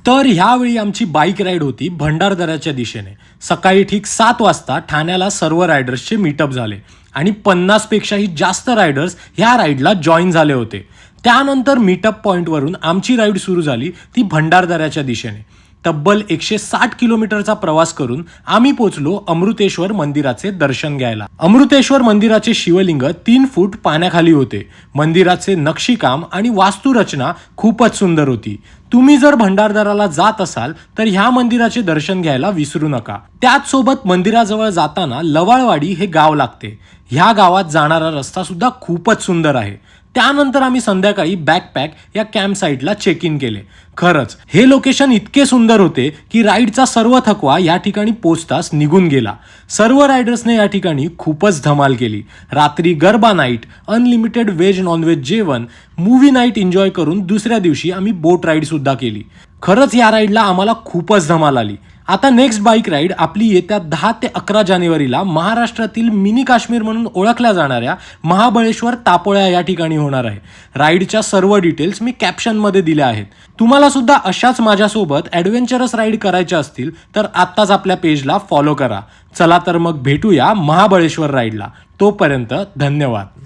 तर ह्यावेळी आमची बाईक राईड होती भंडारदऱ्याच्या दिशेने। सकाळी ठीक 7 वाजता ठाण्याला सर्व रायडर्सचे मीटअप झाले आणि 50 पेक्षाही जास्त रायडर्स ह्या राईडला जॉईन झाले होते। त्यानंतर मीटअप पॉइंटवरून आमची राईड सुरू झाली ती भंडारदऱ्याच्या दिशेने। तब्बल 160 किलोमीटरचा प्रवास करून आम्ही पोचलो अमृतेश्वर मंदिराचे दर्शन घ्यायला। अमृतेश्वर मंदिराचे शिवलिंग 3 फूट पाण्याखाली होते। मंदिराचे नक्षीकाम आणि वास्तुरचना खूपच सुंदर होती। तुम्ही जर भंडारदराला जात असाल तर ह्या मंदिराचे दर्शन घ्यायला विसरू नका। त्याच सोबत मंदिराजवळ जाताना लवाळवाडी हे गाव लागते। ह्या गावात जाणारा रस्ता सुद्धा खूपच सुंदर आहे। त्यानंतर आम्ही संध्याकाळी बॅकपॅक या कॅम्प साईटला चेक इन केले। खरंच हे लोकेशन इतके सुंदर होते की राईडचा सर्व थकवा या ठिकाणी पोहोचताच निघून गेला। सर्व रायडर्सने या ठिकाणी खूपच धमाल केली। रात्री garba night, unlimited veg non veg जेवण, मूवी नाईट एन्जॉय करून दुसऱ्या दिवशी आम्ही बोट राईड सुद्धा केली। खरंच या राईडला आम्हाला खूपच धमाल आली। आता नेक्स्ट बाईक राईड आपली येत्या 10 ते 11 जानेवारीला महाराष्ट्रातील मिनी काश्मीर म्हणून ओळखल्या जाणाऱ्या महाबळेश्वर तापोळ्या या ठिकाणी होणार आहे। राईडच्या सर्व डिटेल्स मी कॅप्शनमध्ये दिल्या आहेत। तुम्हाला सुद्धा अशाच माझ्यासोबत ॲडव्हेंचरस राईड करायच्या असतील तर आत्ताच आपल्या पेजला फॉलो करा। चला तर मग भेटूया महाबळेश्वर राईडला। तोपर्यंत धन्यवाद।